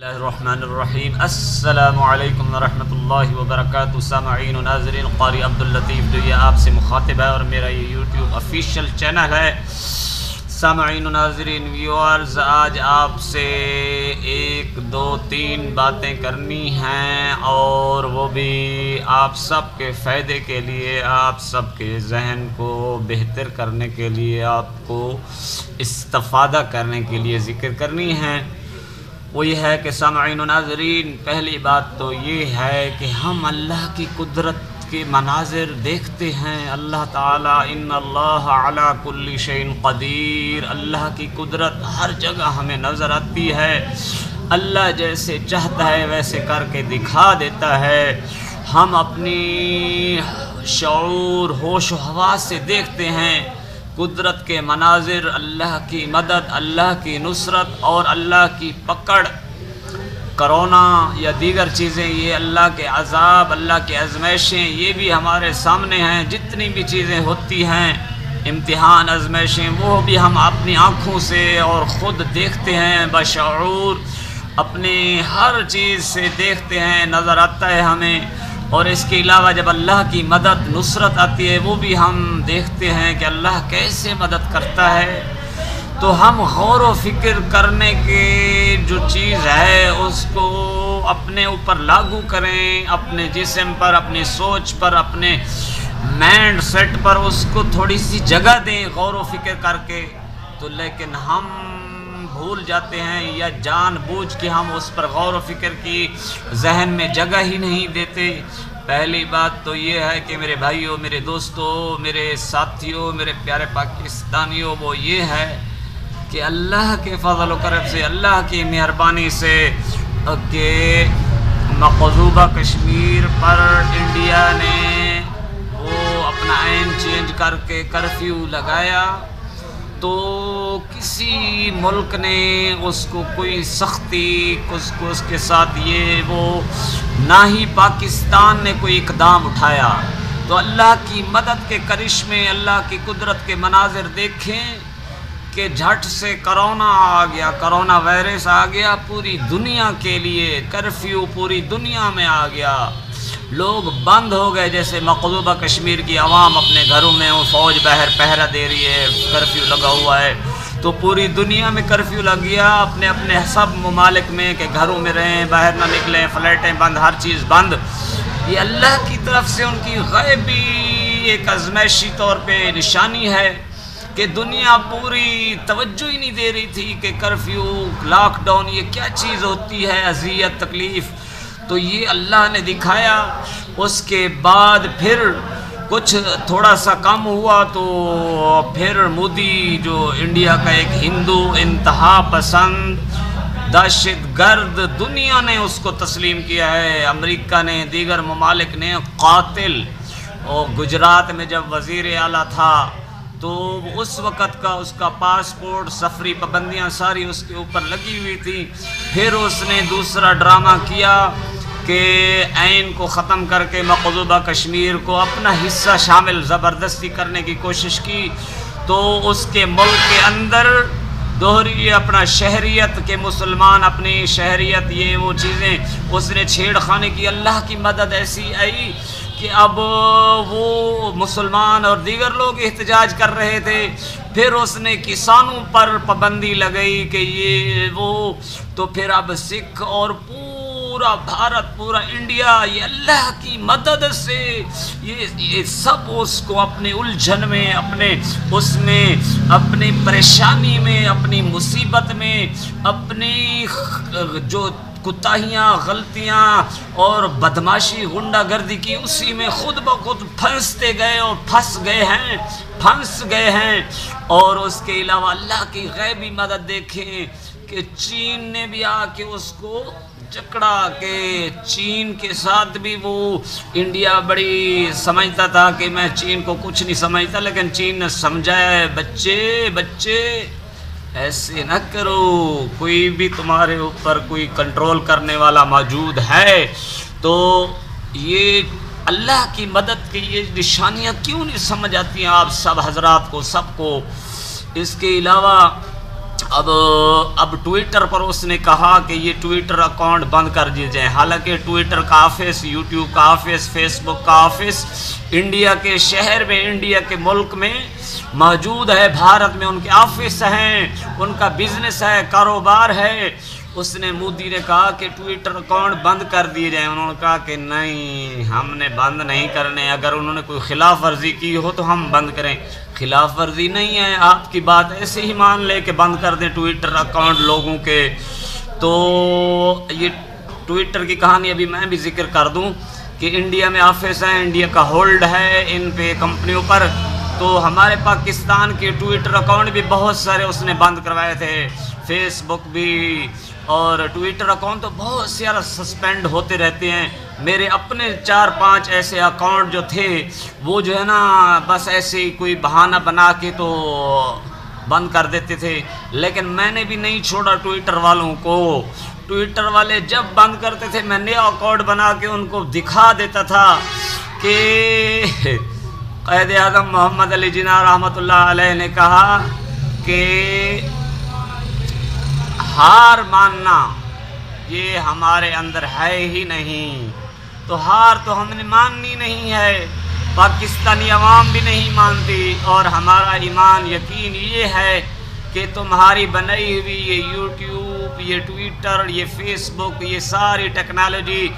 اللہ الرحمن الرحیم السلام علیکم ورحمۃ اللہ وبرکاتہ۔ سامعین و ناظرین، قاری عبداللطیف جو یہ آپ سے مخاطب ہے اور میرا یہ یوٹیوب آفیشیل چینل ہے۔ سامعین و ناظرین ویورز، آج آپ سے ایک دو تین باتیں کرنی ہیں اور وہ بھی آپ سب کے فائدے کے لیے، آپ سب کے ذہن کو بہتر کرنے کے لیے، آپ کو استفادہ کرنے کے لیے ذکر کرنی ہیں۔ وہ یہ ہے کہ سامعین و ناظرین، پہلی بات تو یہ ہے کہ ہم اللہ کی قدرت کے مناظر دیکھتے ہیں۔ اللہ تعالیٰ ان اللہ علی کل شیء قدیر، اللہ کی قدرت ہر جگہ ہمیں نظر آتی ہے۔ اللہ جیسے چاہتا ہے ویسے کر کے دکھا دیتا ہے۔ ہم اپنی شعور، ہوش و حواس سے دیکھتے ہیں قدرت کے مناظر، اللہ کی مدد، اللہ کی نصرت اور اللہ کی پکڑ۔ کرونا یا دیگر چیزیں، یہ اللہ کے عذاب، اللہ کی آزمائشیں، یہ بھی ہمارے سامنے ہیں۔ جتنی بھی چیزیں ہوتی ہیں، امتحان، آزمائشیں، وہ بھی ہم اپنی آنکھوں سے اور خود دیکھتے ہیں، بشعور اپنی ہر چیز سے دیکھتے ہیں، نظر آتا ہے ہمیں۔ اور اس کے علاوہ جب اللہ کی مدد، نصرت آتی ہے، وہ بھی ہم دیکھتے ہیں کہ اللہ کیسے مدد کرتا ہے۔ تو ہم غور و فکر کرنے کی جو چیز ہے اس کو اپنے اوپر لاگو کریں، اپنے جسم پر، اپنی سوچ پر، اپنے مائنڈ سیٹ پر اس کو تھوڑی سی جگہ دیں غور و فکر کر کے۔ تو لیکن ہم بھول جاتے ہیں یا جان بوجھ کے ہم اس پر غور و فکر کی ذہن میں جگہ ہی نہیں دیتے۔ پہلی بات تو یہ ہے کہ میرے بھائیوں، میرے دوستوں، میرے ساتھیوں، میرے پیارے پاکستانیوں، وہ یہ ہے کہ اللہ کے فضل و کرم سے، اللہ کی مہربانی سے کہ مقبوضہ کشمیر پر انڈیا نے وہ اپنا آئین چینج کر کے کرفیو لگایا، تو کسی ملک نے اس کو کوئی سختی، اس کے ساتھ یہ وہ نہ ہی پاکستان نے کوئی اقدام اٹھایا۔ تو اللہ کی مدد کے کرشمے، اللہ کی قدرت کے مناظر دیکھیں کہ جھٹ سے کرونا آ گیا، کرونا وائرس آ گیا پوری دنیا کے لیے، کرفیو پوری دنیا میں آ گیا، لوگ بند ہو گئے۔ جیسے مقبوضہ کشمیر کی عوام اپنے گھروں میں، فوج باہر پہرا دے رہی ہے، کرفیو لگا ہوا ہے، تو پوری دنیا میں کرفیو لگ گیا، اپنے اپنے سب ممالک میں کہ گھروں میں رہیں، باہر نہ نکلیں، فلائٹیں بند، ہر چیز بند۔ یہ اللہ کی طرف سے ان کی غیبی ایک آزمائشی طور پہ نشانی ہے کہ دنیا پوری توجہ ہی نہیں دے رہی تھی کہ کرفیو، لاک ڈاؤن یہ کیا چیز ہوتی ہے، اذیت، تکلیف۔ تو یہ اللہ نے دکھایا۔ اس کے بعد پھر کچھ تھوڑا سا کم ہوا تو پھر مودی جو انڈیا کا ایک ہندو انتہا پسند دہشت گرد، دنیا نے اس کو تسلیم کیا ہے، امریکہ نے، دیگر ممالک نے، قاتل۔ اور گجرات میں جب وزیر اعلیٰ تھا تو اس وقت کا اس کا پاسپورٹ، سفری پابندیاں ساری اس کے اوپر لگی ہوئی تھی۔ پھر اس نے دوسرا ڈرامہ کیا کہ آئین کو ختم کر کے مقبوضہ کشمیر کو اپنا حصہ شامل زبردستی کرنے کی کوشش کی۔ تو اس کے ملک کے اندر دوہری اپنا شہریت کے مسلمان، اپنی شہریت، یہ وہ چیزیں اس نے چھیڑ خانی کی۔ اللہ کی مدد ایسی آئی کہ اب وہ مسلمان اور دیگر لوگ احتجاج کر رہے تھے۔ پھر اس نے کسانوں پر پابندی لگائی کہ یہ وہ، تو پھر اب سکھ اور پورا بھارت، پورا انڈیا، یہ اللہ کی مدد سے یہ سب اس کو اپنے الجھن میں، اپنے اس میں، اپنی پریشانی میں، اپنی مصیبت میں، اپنی جو کوتاہیاں، غلطیاں اور بدماشی، غنڈہ گردی کی، اسی میں خود بخود پھنستے گئے اور پھنس گئے ہیں۔ اور اس کے علاوہ اللہ کی غیبی مدد دیکھیں کہ چین نے بھی آ کے اس کو جکڑا، کہ چین کے ساتھ بھی وہ انڈیا بڑی سمجھتا تھا کہ میں چین کو کچھ نہیں سمجھتا، لیکن چین نے سمجھایا، بچے ایسے نہ کرو، کوئی بھی تمہارے اوپر کوئی کنٹرول کرنے والا موجود ہے۔ تو یہ اللہ کی مدد کی یہ نشانیاں کیوں نہیں سمجھ آتی ہیں آپ سب حضرات کو، سب کو؟ اس کے علاوہ اب ٹویٹر پر اس نے کہا کہ یہ ٹویٹر اکاؤنٹ بند کر دیے جائیں، حالانکہ ٹویٹر کا آفس، یوٹیوب کا آفس، فیس بک کا آفس انڈیا کے شہر میں، انڈیا کے ملک میں موجود ہے، بھارت میں ان کے آفس ہیں، ان کا بزنس ہے، کاروبار ہے۔ اس نے مودی نے کہا کہ ٹویٹر اکاؤنٹ بند کر دیے جائیں، انہوں نے کہا کہ نہیں، ہم نے بند نہیں کرنے، اگر انہوں نے کوئی خلاف ورزی کی ہو تو ہم بند کریں۔ خلاف ورزی نہیں ہے، آپ کی بات ایسے ہی مان لے کہ بند کر دیں ٹویٹر اکاؤنٹ لوگوں کے۔ تو یہ ٹویٹر کی کہانی ابھی میں بھی ذکر کر دوں کہ انڈیا میں آفس ہیں، انڈیا کا ہولڈ ہے ان پہ کمپنیوں پر، تو ہمارے پاکستان کے ٹویٹر اکاؤنٹ بھی بہت سارے اس نے بند کروائے تھے، فیس بک بھی، اور ٹویٹر اکاؤنٹ تو بہت سارا سسپینڈ ہوتے رہتے ہیں۔ میرے اپنے 4-5 ایسے اکاؤنٹ جو تھے وہ جو ہے نا بس ایسے ہی کوئی بہانہ بنا کے تو بند کر دیتے تھے، لیکن میں نے بھی نہیں چھوڑا ٹویٹر والوں کو۔ ٹویٹر والے جب بند کرتے تھے میں نیا اکاؤنٹ بنا کے ان کو دکھا دیتا تھا کہ قائد اعظم محمد علی جناح رحمۃ اللہ علیہ نے کہا کہ ہار ماننا یہ ہمارے اندر ہے ہی نہیں، تو ہار تو ہم نے ماننی نہیں ہے، پاکستانی عوام بھی نہیں مانتی، اور ہمارا ایمان یقین یہ ہے کہ تمہاری بنائی ہوئی یہ یوٹیوب، یہ ٹویٹر، یہ فیس بک، یہ ساری ٹیکنالوجی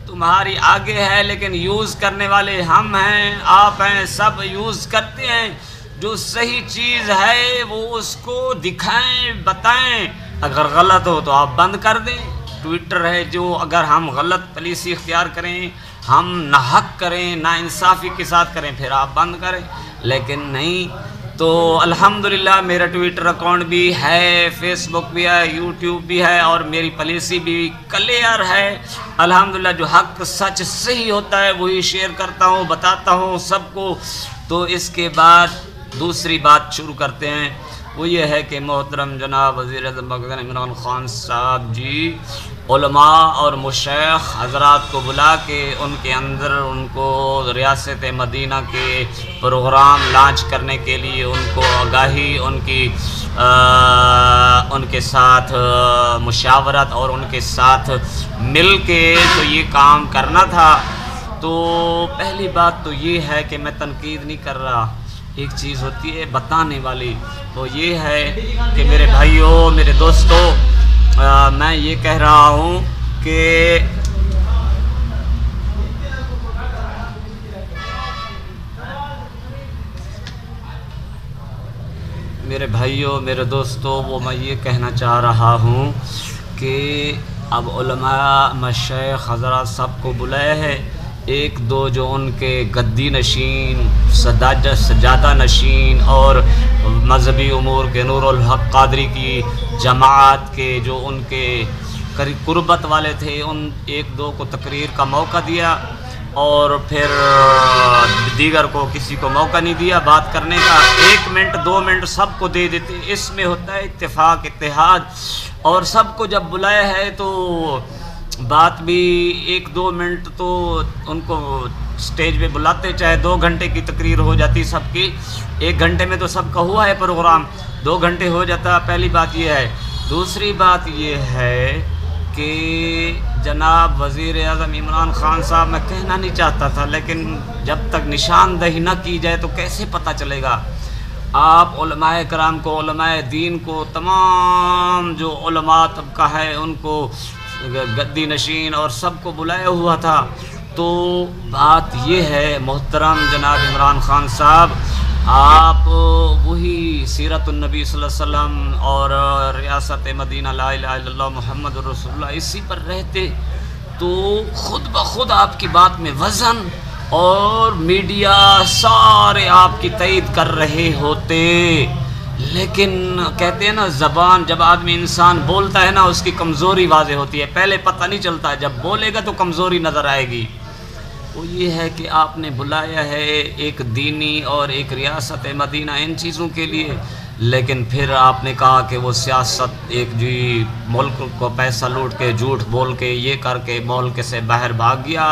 تمہاری آگے ہے، لیکن یوز کرنے والے ہم ہیں، آپ ہیں، سب یوز کرتے ہیں۔ جو صحیح چیز ہے وہ اس کو دکھائیں، بتائیں، اگر غلط ہو تو آپ بند کر دیں۔ ٹویٹر ہے جو اگر ہم غلط پالیسی اختیار کریں، ہم ناحق کریں، ناانصافی کے ساتھ کریں، پھر آپ بند کریں، لیکن نہیں۔ تو الحمدللہ میرا ٹویٹر اکاؤنٹ بھی ہے، فیس بک بھی ہے، یوٹیوب بھی ہے، اور میری پالیسی بھی کلیئر ہے الحمدللہ۔ جو حق سچ صحیح ہوتا ہے وہی شیئر کرتا ہوں، بتاتا ہوں سب کو۔ تو اس کے بعد دوسری بات شروع کرتے ہیں، وہ یہ ہے کہ محترم جناب وزیر اعظم عمران خان صاحب جی علماء اور مشائخ حضرات کو بلا کے ان کے اندر ان کو ریاست مدینہ کے پروگرام لانچ کرنے کے لیے ان کو آگاہی، ان کے ساتھ مشاورت اور ان کے ساتھ مل کے تو یہ کام کرنا تھا۔ تو پہلی بات تو یہ ہے کہ میں تنقید نہیں کر رہا، ایک چیز ہوتی ہے بتانے والی، تو یہ ہے کہ میرے بھائیوں، میرے دوستوں، میں یہ کہہ رہا ہوں کہ میرے بھائیوں، میرے دوستوں، وہ میں یہ کہنا چاہ رہا ہوں کہ اب علماء مشائخ حضرات سب کو بلائے ہے، ایک دو جو ان کے گدی نشین، سجادہ نشین اور مذہبی امور کے نور الحق قادری کی جماعت کے جو ان کے قربت والے تھے، ان ایک دو کو تقریر کا موقع دیا، اور پھر دیگر کو کسی کو موقع نہیں دیا بات کرنے کا۔ 1 منٹ 2 منٹ سب کو دے دیتے، اس میں ہوتا ہے اتفاق، اتحاد، اور سب کو جب بلایا ہے تو بات بھی 1-2 منٹ تو ان کو سٹیج پہ بلاتے، چاہے 2 گھنٹے کی تقریر ہو جاتی سب کی، 1 گھنٹے میں تو سب کا ہوا ہے پروگرام، 2 گھنٹے ہو جاتا۔ پہلی بات یہ ہے۔ دوسری بات یہ ہے کہ جناب وزیر اعظم عمران خان صاحب، میں کہنا نہیں چاہتا تھا لیکن جب تک نشاندہی نہ کی جائے تو کیسے پتہ چلے گا؟ آپ علماء کرام کو، علماء دین کو، تمام جو علماء طبقہ ہے ان کو، گدی نشین اور سب کو بلایا ہوا تھا۔ تو بات یہ ہے محترم جناب عمران خان صاحب، آپ وہی سیرت النبی صلی اللہ علیہ وسلم اور ریاست مدینہ لا الہ الا اللہ محمد رسول اللہ اسی پر رہتے تو خود بخود آپ کی بات میں وزن اور میڈیا سارے آپ کی تائید کر رہے ہوتے۔ لیکن کہتے ہیں نا، زبان جب آدمی انسان بولتا ہے نا اس کی کمزوری واضح ہوتی ہے، پہلے پتہ نہیں چلتا ہے، جب بولے گا تو کمزوری نظر آئے گی۔ وہ یہ ہے کہ آپ نے بلایا ہے ایک دینی اور ایک ریاست مدینہ ان چیزوں کے لیے، لیکن پھر آپ نے کہا کہ وہ سیاست ایک جی ملک کو پیسہ لوٹ کے، جھوٹ بول کے، یہ کر کے ملک سے باہر بھاگ گیا،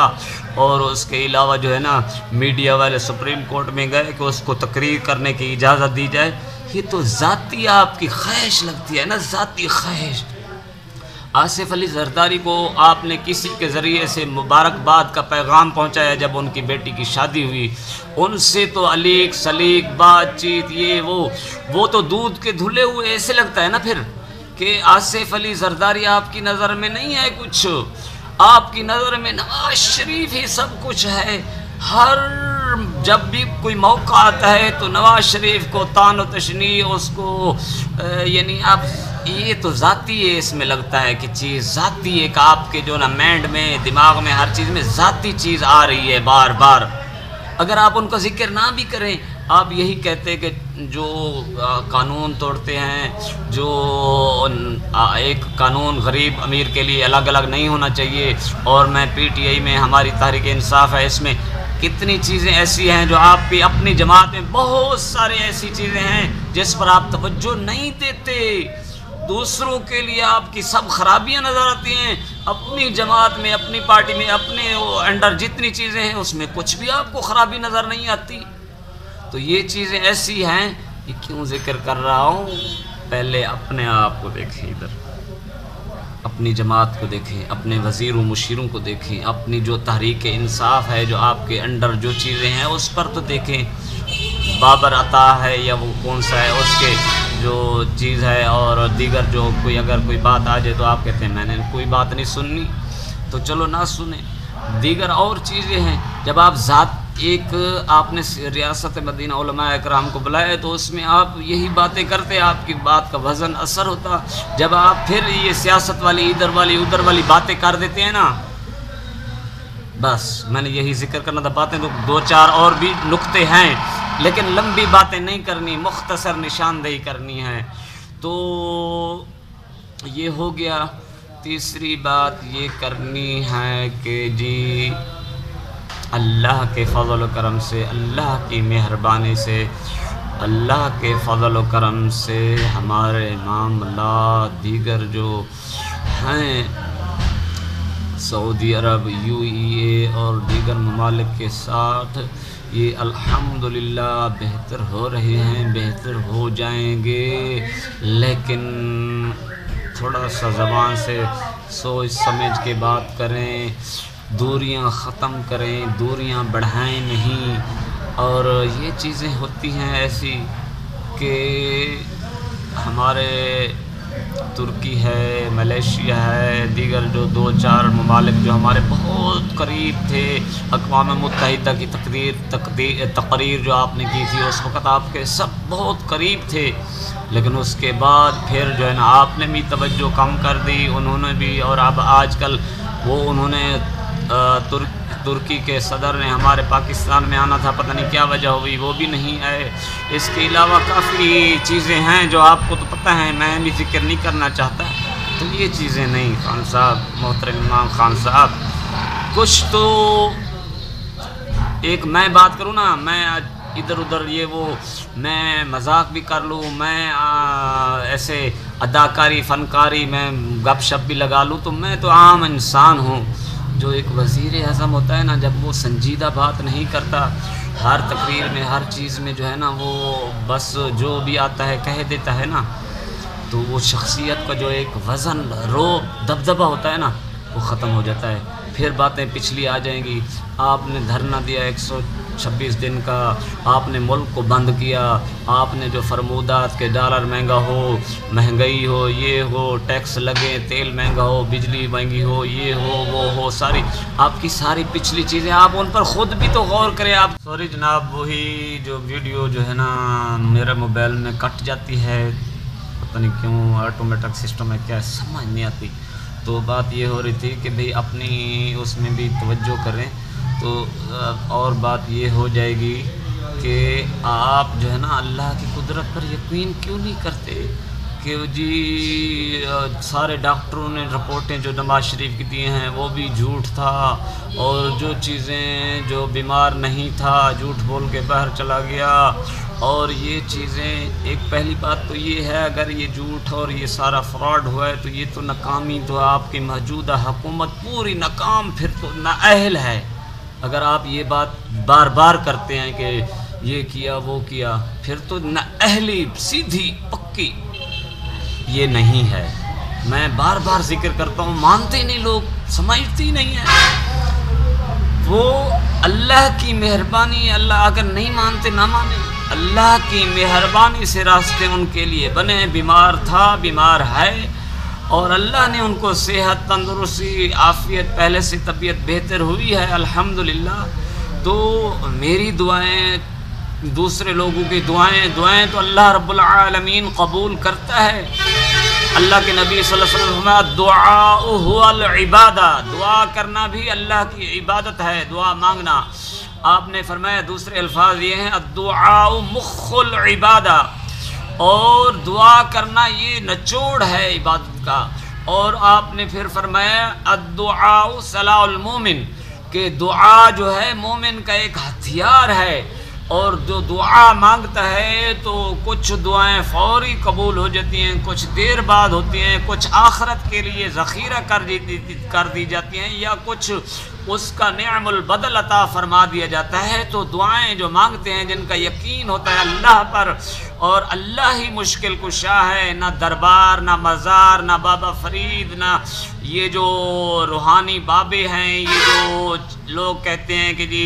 اور اس کے علاوہ جو ہے نا میڈیا والے سپریم کورٹ میں گئے کہ اس کو تقریر کرنے کی اجازت دی جائے۔ یہ تو ذاتی آپ کی خواہش لگتی ہے نا، ذاتی خواہش۔ آصف علی زرداری کو آپ نے کسی کے ذریعے سے مبارکباد کا پیغام پہنچایا جب ان کی بیٹی کی شادی ہوئی، ان سے تو علیق سلیق بات چیت یہ وہ تو دودھ کے دھلے ہوئے ایسے لگتا ہے نا پھر کہ آصف علی زرداری آپ کی نظر میں نہیں ہے کچھ، آپ کی نظر میں نواز شریف ہی سب کچھ ہے۔ ہر جب بھی کوئی موقع آتا ہے تو نواز شریف کو تان و تشنیع اس کو یعنی آپ یہ تو ذاتی ہے، اس میں لگتا ہے کہ چیز ذاتی ہے کہ آپ کے جو نا مائنڈ میں دماغ میں ہر چیز میں ذاتی چیز آ رہی ہے بار بار۔ اگر آپ ان کا ذکر نہ بھی کریں، آپ یہی کہتے کہ جو قانون توڑتے ہیں، جو ایک قانون غریب امیر کے لیے الگ الگ نہیں ہونا چاہیے، اور میں پی ٹی آئی میں ہماری تحریک انصاف ہے، اس میں کتنی چیزیں ایسی ہیں جو آپ کی اپنی جماعت میں بہت سارے ایسی چیزیں ہیں جس پر آپ توجہ نہیں دیتے، دوسروں کے لیے آپ کی سب خرابیاں نظر آتی ہیں، اپنی جماعت میں اپنی پارٹی میں اپنے انڈر جتنی چیزیں ہیں اس میں کچھ بھی آپ کو خرابی نظر نہیں آتی۔ تو یہ چیزیں ایسی ہیں، یہ کیوں ذکر کر رہا ہوں، پہلے اپنے آپ کو دیکھیں، ادھر اپنی جماعت کو دیکھیں، اپنے وزیر و مشیروں کو دیکھیں، اپنی جو تحریک انصاف ہے جو آپ کے انڈر جو چیزیں ہیں اس پر تو دیکھیں، بابر عطا ہے یا وہ کون سا ہے اس کے جو چیز ہے، اور دیگر جو کوئی اگر کوئی بات آ جائے تو آپ کہتے ہیں میں نے کوئی بات نہیں سننی، تو چلو نہ سنیں۔ دیگر اور چیزیں ہیں، جب آپ ذات ایک آپ نے ریاست مدینہ علماء اکرام کو بلایا تو اس میں آپ یہی باتیں کرتے، آپ کی بات کا وزن اثر ہوتا۔ جب آپ پھر یہ سیاست والی ادھر والی باتیں کر دیتے ہیں نا، بس میں نے یہی ذکر کرنا تھا، باتیں تو دو چار اور بھی نکتے ہیں لیکن لمبی باتیں نہیں کرنی، مختصر نشاندہی کرنی ہے۔ تو یہ ہو گیا۔ تیسری بات یہ کرنی ہے کہ جی اللہ کے فضل و کرم سے، اللہ کی مہربانی سے، اللہ کے فضل و کرم سے ہمارے معاملات دیگر جو ہیں سعودی عرب، یو ای اے اور دیگر ممالک کے ساتھ یہ الحمدللہ بہتر ہو رہے ہیں، بہتر ہو جائیں گے، لیکن تھوڑا سا زبان سے سوچ سمجھ کے بات کریں، دوریاں ختم کریں، دوریاں بڑھائیں نہیں۔ اور یہ چیزیں ہوتی ہیں ایسی کہ ہمارے ترکی ہے، ملیشیا ہے، دیگر جو دو چار ممالک جو ہمارے بہت قریب تھے، اقوام متحدہ کی تقریر جو آپ نے کی تھی اس وقت آپ کے سب بہت قریب تھے، لیکن اس کے بعد پھر جو ہے نا آپ نے بھی توجہ کم کر دی، انہوں نے بھی، اور اب آج کل وہ انہوں نے ترکی کے صدر نے ہمارے پاکستان میں آنا تھا، پتہ نہیں کیا وجہ ہوئی وہ بھی نہیں آئے۔ اس کے علاوہ کافی چیزیں ہیں جو آپ کو تو پتہ ہیں، میں بھی ذکر نہیں کرنا چاہتا، تو یہ چیزیں نہیں۔ خان صاحب، محترم امام خان صاحب، کچھ تو ایک میں بات کروں نا، میں ادھر ادھر یہ وہ میں مذاق بھی کر لوں، میں ایسے اداکاری فنکاری میں گپ شپ بھی لگا لوں، تو میں تو عام انسان ہوں۔ جو ایک وزیر اعظم ہوتا ہے نا، جب وہ سنجیدہ بات نہیں کرتا، ہر تقریر میں ہر چیز میں جو ہے نا وہ بس جو بھی آتا ہے کہہ دیتا ہے نا، تو وہ شخصیت کا جو ایک وزن، روب، دبدبہ ہوتا ہے نا وہ ختم ہو جاتا ہے۔ پھر باتیں پچھلی آ جائیں گی، آپ نے دھرنا دیا 126 دن کا، آپ نے ملک کو بند کیا، آپ نے جو فرمودات کے ڈالر مہنگا ہو، مہنگائی ہو، یہ ہو، ٹیکس لگے، تیل مہنگا ہو، بجلی مہنگی ہو، یہ ہو وہ ہو، ساری آپ کی ساری پچھلی چیزیں آپ ان پر خود بھی تو غور کریں۔ آپ سوری جناب، وہی جو ویڈیو جو ہے نا میرے موبائل میں کٹ جاتی ہے، پتہ نہیں کیوں، آٹومیٹک سسٹم ہے کیا سمجھ نہیں آتی۔ تو بات یہ ہو رہی تھی کہ بھئی اپنی اس میں بھی توجہ کریں، تو اور بات یہ ہو جائے گی کہ آپ جو ہے نا اللہ کی قدرت پر یقین کیوں نہیں کرتے کہ جی سارے ڈاکٹروں نے رپورٹیں جو نواز شریف کی دی ہیں وہ بھی جھوٹ تھا، اور جو چیزیں جو بیمار نہیں تھا جھوٹ بول کے باہر چلا گیا، اور یہ چیزیں ایک پہلی بات تو یہ ہے اگر یہ جھوٹ اور یہ سارا فراڈ ہوا ہے تو یہ تو ناکامی تو آپ کی موجودہ حکومت پوری ناکام، پھر تو نااہل ہے۔ اگر آپ یہ بات بار بار کرتے ہیں کہ یہ کیا وہ کیا، پھر تو نہ اہلی سیدھی پکی یہ نہیں ہے۔ میں بار بار ذکر کرتا ہوں، مانتے نہیں لوگ، سمجھتی نہیں ہے۔ وہ اللہ کی مہربانی، اللہ اگر نہیں مانتے نہ مانے، اللہ کی مہربانی سے راستے ان کے لیے بنے۔ بیمار تھا، بیمار ہے، اور اللہ نے ان کو صحت، تندرستی، عافیت، پہلے سے طبیعت بہتر ہوئی ہے الحمدللہ۔ تو میری دعائیں، دوسرے لوگوں کی دعائیں تو اللہ رب العالمین قبول کرتا ہے۔ اللہ کے نبی صلی اللہ علیہ وسلم فرمایا دعاء هو العبادہ، دعا کرنا بھی اللہ کی عبادت ہے، دعا مانگنا۔ آپ نے فرمایا دوسرے الفاظ یہ ہیں الدعاء مخ العبادہ، اور دعا کرنا یہ نچوڑ ہے عبادت کا۔ اور آپ نے پھر فرمایا الدعاء سلاح المومن، کہ دعا جو ہے مومن کا ایک ہتھیار ہے، اور جو دعا مانگتا ہے تو کچھ دعائیں فوری قبول ہو جاتی ہیں، کچھ دیر بعد ہوتی ہیں، کچھ آخرت کے لیے ذخیرہ کر دی جاتی ہیں، یا کچھ اس کا نعم البدل عطا فرما دیا جاتا ہے۔ تو دعائیں جو مانگتے ہیں، جن کا یقین ہوتا ہے اللہ پر، اور اللہ ہی مشکل کشا ہے، نہ دربار، نہ مزار، نہ بابا فرید، نہ یہ جو روحانی بابے ہیں، یہ جو لوگ کہتے ہیں کہ جی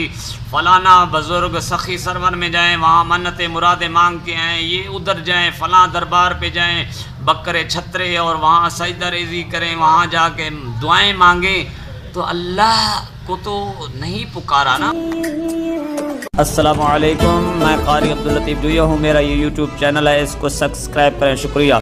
فلانا بزرگ سخی سرور میں جائیں، وہاں منت مرادیں مانگ کے آئیں، یہ ادھر جائیں، فلاں دربار پہ جائیں بکرے چھترے، اور وہاں سجدہ ریزی کریں، وہاں جا کے دعائیں مانگیں، تو اللہ کو تو نہیں پکارا نا۔ السلام علیکم، میں قاری عبداللطیف جویہ ہوں، میرا یہ یوٹیوب چینل ہے، اس کو سبسکرائب کریں، شکریہ۔